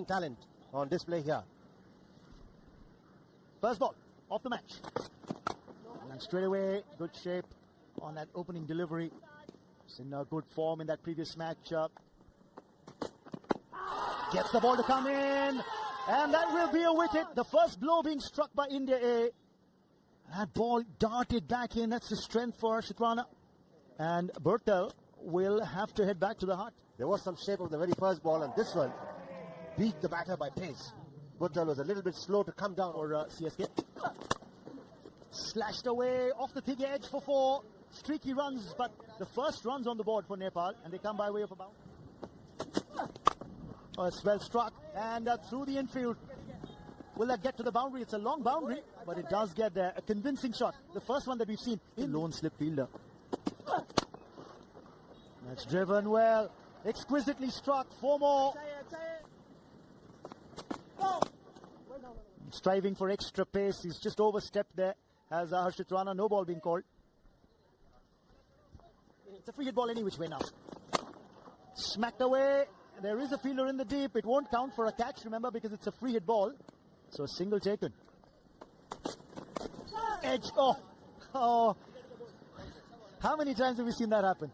talent on display here. First ball of the match. And straight away, good shape on that opening delivery. He's in good form in that previous match. Gets the ball to come in. And that will be a wicket. The first blow being struck by India A. That ball darted back in. That's the strength for Shitrana. And Bertel will have to head back to the hut. There was some shape of the very first ball, and this one beat the batter by pace. Bertel was a little bit slow to come down for CSK. Slashed away off the thick edge for 4. Streaky runs, but the first runs on the board for Nepal, and they come by way of a bounce. Oh, it's well struck, and through the infield. Will that get to the boundary? It's a long boundary, but it does get there. A convincing shot. The first one that we've seen in lone slip fielder. That's driven well. Exquisitely struck. 4 more. Striving for extra pace. He's just overstepped there. Has Harshit Rana. No ball being called. It's a free hit ball any which way now. Smacked away. There is a fielder in the deep. It won't count for a catch, remember, because it's a free hit ball. So a single taken. Edge. Oh. How many times have we seen that happen?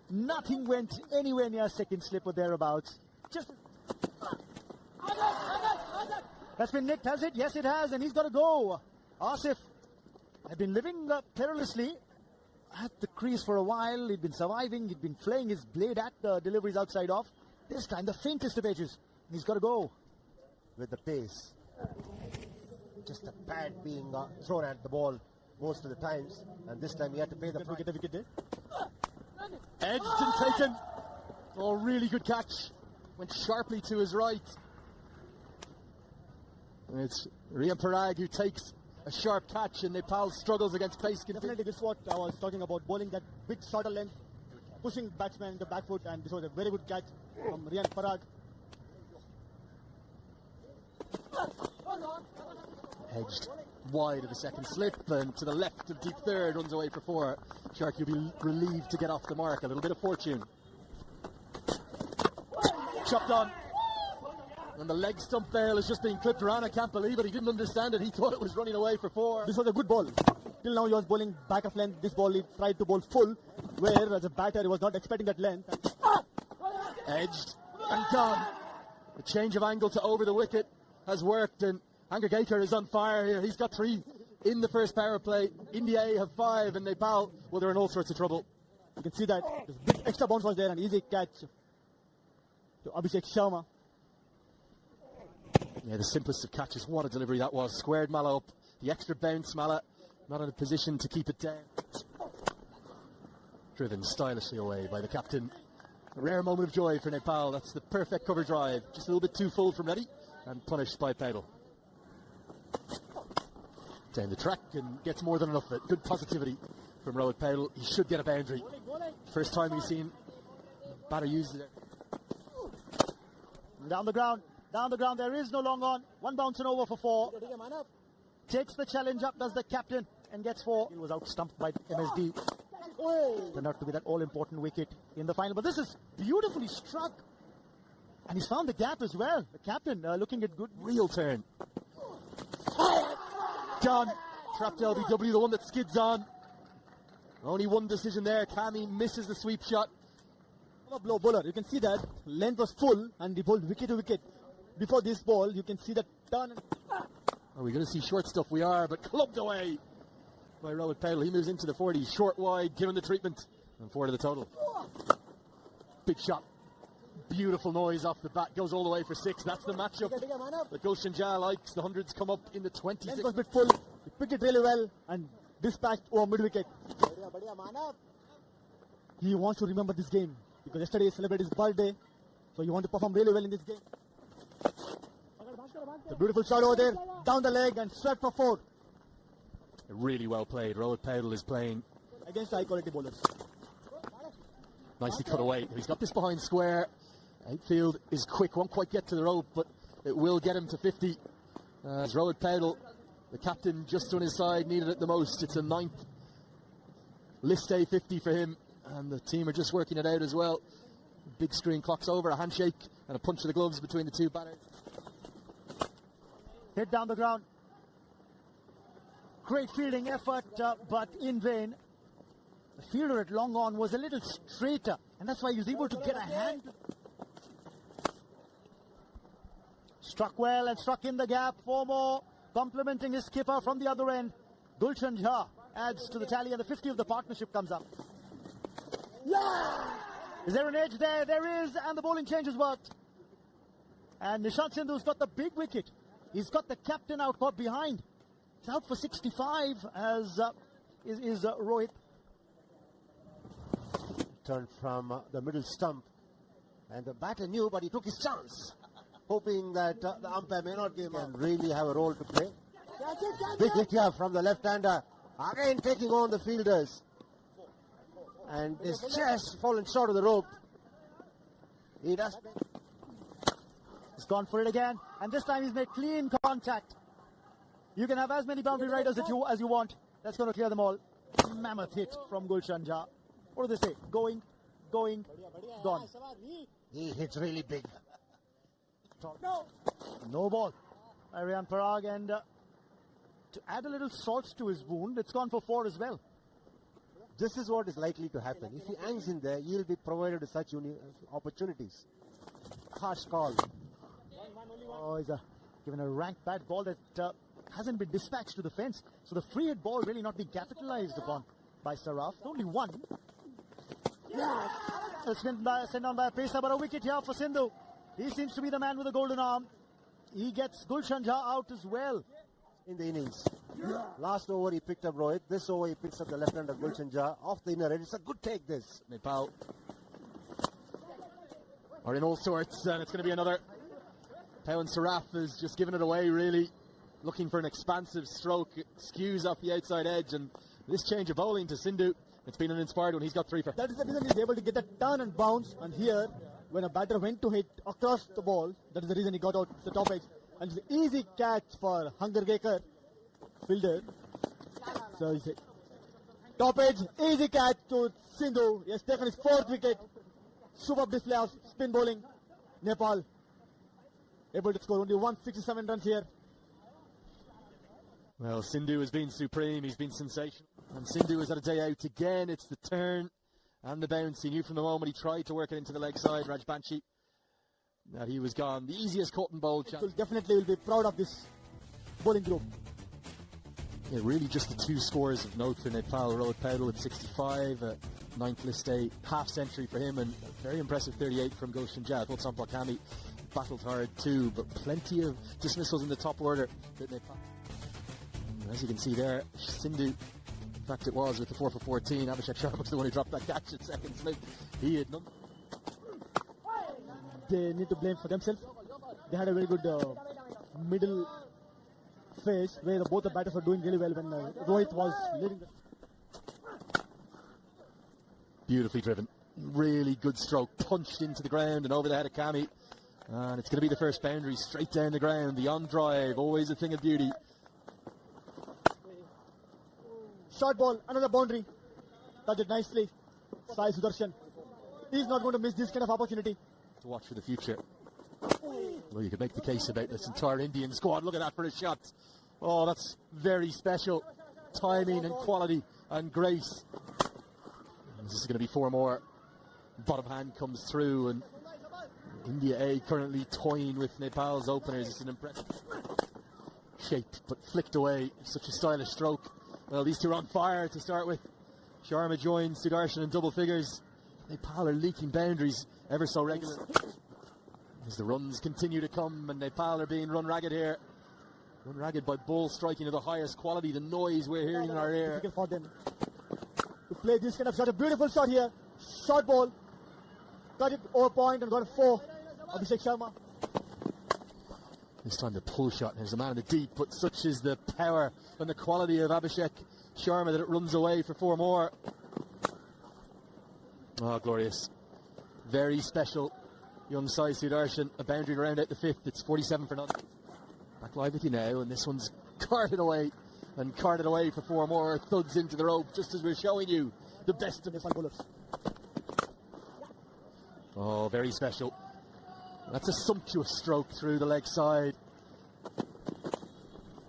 Nothing went anywhere near second slip or thereabouts. Just. That's been nicked, has it? Yes, it has, and he's got to go. Asif had been living perilously at the crease for a while. He'd been surviving. He'd been flaying his blade at the deliveries outside off. This time, the faintest of edges. He's got to go. With the pace. Just a pad being thrown at the ball most of the times. And this time he had to pay the price. Get the wicket there. Edged and taken. Oh, really good catch. Went sharply to his right. And it's Rian Parag who takes a sharp catch, and Nepal struggles against pace. Definitely, this is what I was talking about. Bowling that big shorter length, pushing batsman in the back foot, and this was a very good catch from Rian Parag. Edged wide of the second slip, and to the left of deep third, runs away for 4. Shark, you'll be relieved to get off the mark. A little bit of fortune. Chopped on. And the leg stump there is just being clipped around. I can't believe it. He didn't understand it. He thought it was running away for 4. This was a good ball. Till now he was bowling back of length. This ball he tried to bowl full, where as a batter he was not expecting that length. Edged and gone. A change of angle to over the wicket has worked, and Angagekar is on fire here. He's got 3 in the first power play. India A have 5, and Nepal, well, they're in all sorts of trouble. You can see that this big extra bounce was there, an easy catch to Abhishek Sharma. Yeah, the simplest of catches. What a delivery that was. Squared Mala up. The extra bounce, Mala not in a position to keep it down. Driven stylishly away by the captain. A rare moment of joy for Nepal. That's the perfect cover drive. Just a little bit too full from Reddy, and punished by Pedal. Down the track and gets more than enough of it. Good positivity from Rohit Pedal. He should get a boundary. First time we've seen batter use it. Down the ground. Down the ground, there is no long on. 1 bounce and over for 4. Takes the challenge up, does the captain, and gets 4. He was out-stumped by MSD. Turned out to be that all-important wicket in the final. But this is beautifully struck. And he's found the gap as well. The captain looking at good. Real turn. John, trapped LBW, the one that skids on. Only one decision there. Kami misses the sweep shot. Blow bowler. You can see that length was full, and he bowled wicket to wicket. Before this ball, you can see that turn. Are we going to see short stuff? We are, but clubbed away by Rohit Pedal. He moves into the 40s, short wide, given the treatment, and 4 to the total. Big shot. Beautiful noise off the bat, goes all the way for 6. That's the matchup that Gulshan Jha likes. The 100s come up in the 26. Length was a bit full. He picked it really well and dispatched over mid wicket. He wants to remember this game because yesterday he celebrated his birthday, so he wants to perform really well in this game. The beautiful shot over there, down the leg and swept for 4. Really well played. Rohit Pedal is playing against high quality bowlers. Nicely cut away. He's got this behind square. Outfield is quick, won't quite get to the rope, but it will get him to 50. As Rohit Pedal, the captain just on his side, needed it the most. It's a 9th list A 50 for him, and the team are just working it out as well. Big screen clocks over, a handshake and a punch of the gloves between the 2 batters. hit down the ground. Great fielding effort, but in vain. The fielder at long on was a little straighter, and that's why he was able to get a hand. Struck well and struck in the gap. 4 more, complimenting his skipper from the other end. Gulshan Jha adds to the tally, and the 50 of the partnership comes up. Is there an edge there? There is, and the bowling change has worked. And Nishant Sindhu's got the big wicket. He's got the captain out caught behind. It's out for 65, as is Rohit. Turned from the middle stump, and the batter knew, but he took his chance, hoping that the umpire may not give him and really have a role to play. Big hit here from the left-hander, again taking on the fielders, and his chest fallen short of the rope. He does. He's gone for it again, and this time he's made clean contact. You can have as many boundary riders as you want. That's going to clear them all. Mammoth hit from Gulshan Jha. What do they say? Going, gone. He hits really big. No ball. Aryan Parag, and to add a little salt to his wound, it's gone for 4 as well. This is what is likely to happen. If he hangs in there, he'll be provided with such opportunities. Harsh call. Oh, he's given a rank bad ball that hasn't been dispatched to the fence. So the free hit ball really not being capitalized upon by Saraf. Only 1. It's been sent down by a pacer, but a wicket here for Sindhu. He seems to be the man with the golden arm. He gets Gulshan Jha out as well. In the innings. Last over he picked up Rohit. This over he picks up the left-hander Gulshan Jha off the inner edge. It's a good take, this. Nepal are in all sorts, and it's going to be another. Pawan Saraf has just given it away, really. Looking for an expansive stroke. Skews off the outside edge, and this change of bowling to Sindhu, it's been an inspired one. He's got 3 for. That is the reason he's able to get that turn and bounce. And here, when a batter went to hit across the ball, that is the reason he got out the top edge. And it's an easy catch for Hungergaker fielder. So he's top edge, easy catch to Sindhu. He has taken his 4th wicket. Superb display of spin bowling. Nepal able to score only 167 runs here. Well, Sindhu has been supreme. He's been sensational. And Sindhu has had a day out again. It's the turn and the bounce. He knew from the moment he tried to work it into the leg side, Rajbanshi, that he was gone. The easiest cut and bowl chance. Definitely will be proud of this bowling group. Yeah, really just the 2 scores of note for Nepal. Rohit Paudel at 65, 9th list day, half century for him, and a very impressive 38 from Gulshan Jha. I thought Sampakami battled hard too, but plenty of dismissals in the top order that Nepal. As you can see there, Sindhu, in fact it was with the 4 for 14. Abhishek Sharma was the one who dropped that catch at second slip. He had none. They need to blame for themselves. They had a very good middle phase where both the batters were doing really well when Rohit was leading. Beautifully driven. Really good stroke. Punched into the ground and over the head of Kami. And it's going to be the first boundary straight down the ground. The on drive, always a thing of beauty. Short ball, another boundary. Touched it nicely. Sai Sudarshan. He's not going to miss this kind of opportunity. To watch for the future. Well, you could make the case about this entire Indian squad. Look at that for a shot. Oh, that's very special. Timing and quality and grace. This is going to be 4 more. Bottom hand comes through, and India A currently toying with Nepal's openers. It's an impressive shape, but flicked away. Such a stylish stroke. Well, these 2 are on fire to start with. Sharma joins Sudarshan in double figures. Nepal are leaking boundaries ever so regular. As the runs continue to come, and Nepal are being run ragged here. Run ragged by ball striking of the highest quality. The noise we're hearing in our ear. Difficult for them to play this kind of shot. A beautiful shot here. Short ball. Got it over point and got a 4. Abhishek Sharma. This time the pull shot. There's a man in the deep, but such is the power and the quality of Abhishek Sharma that it runs away for 4 more. Oh, glorious. Very special. Young Sai Sudarshan, a boundary to round out the 5th. It's 47 for nothing. Back live with you now, and this one's carted away. And carted away for 4 more. Thuds into the rope, just as we're showing you the best of Nepal bowlers. Oh, very special. That's a sumptuous stroke through the leg side.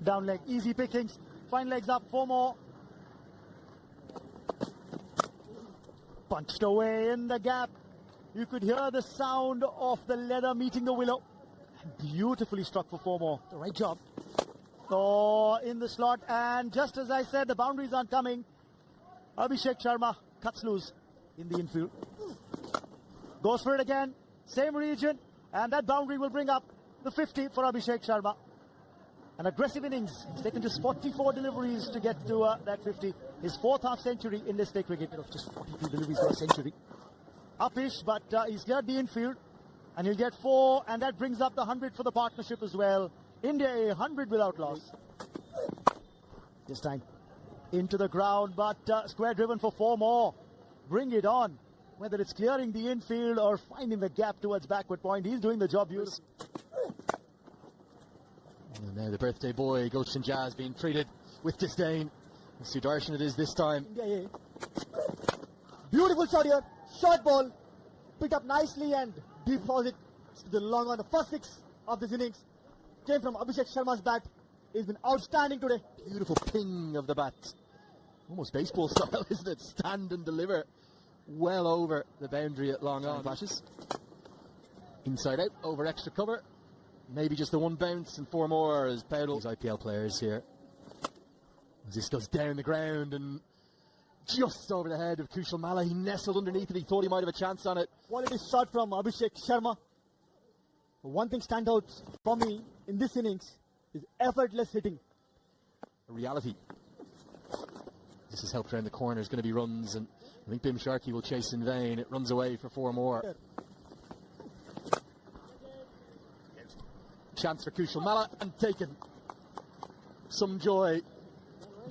Down leg, easy pickings. Fine legs up, 4 more. Punched away in the gap. You could hear the sound of the leather meeting the willow. Beautifully struck for 4 more. The right job. Oh, in the slot, and just as I said, the boundaries aren't coming. Abhishek Sharma cuts loose in the infield. Goes for it again, same region, and that boundary will bring up the 50 for Abhishek Sharma. An aggressive innings. He's taken just 44 deliveries to get to that 50. His 4th half century in this day cricket. Just 42 deliveries for a century. Uppish, but he's cleared the infield, and he'll get 4, and that brings up the 100 for the partnership as well. India 100 without loss. This time into the ground, but square driven for 4 more. Bring it on. Whether it's clearing the infield or finding the gap towards backward point, he's doing the job beautifully. And now the birthday boy, Gulshan Jazz, being treated with disdain. Sudarshan it is this time. Yeah. Beautiful shot here. Short ball. Picked up nicely and deposit to the long on. The first 6 of this innings came from Abhishek Sharma's bat. He's been outstanding today. Beautiful ping of the bat. Almost baseball style, isn't it? Stand and deliver. Well over the boundary at long on. Flashes. Inside out, over extra cover. Maybe just the 1 bounce and 4 more as Paul. These IPL players here. As this goes down the ground and just over the head of Kushal Malla. He nestled underneath it. He thought he might have a chance on it. Quality shot from Abhishek Sharma. One thing stands out for me in this innings is effortless hitting. A reality. This is helped around the corner. There's going to be runs, and I think Bim Sharkey will chase in vain. It runs away for 4 more. Chance for Kushal Malla and taken. Some joy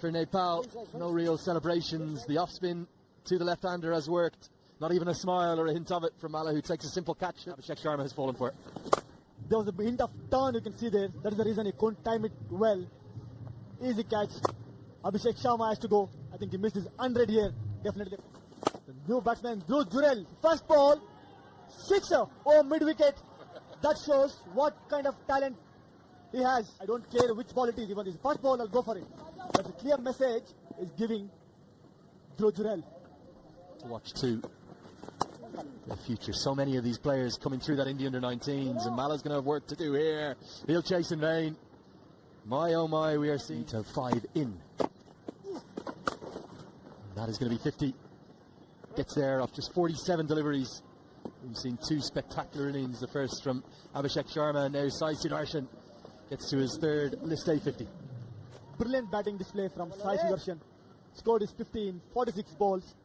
for Nepal. No real celebrations. The off spin to the left-hander has worked. Not even a smile or a hint of it from Malla, who takes a simple catch. Abhishek Sharma has fallen for it. There was a hint of turn you can see there. That is the reason he couldn't time it well. Easy catch. Abhishek Sharma has to go. I think he missed his 100 here. Definitely. The new batsman, Dhruv Jurel. First ball. 6er. Oh, mid-wicket. That shows what kind of talent he has. I don't care which ball it is. Even his first ball, I'll go for it. That's a clear message is giving Dhruv Jurel. To watch too. The future. So many of these players coming through that India under-19s, and Mala's going to have work to do here. He'll chase in vain. My oh my, we are seeing to 5 in. And that is going to be 50. Gets there off just 47 deliveries. We've seen 2 spectacular innings. The first from Abhishek Sharma, and now Sai Sudarshan gets to his 3rd list A 50. Brilliant batting display from Sai Sudarshan. Scored his 15, 46 balls.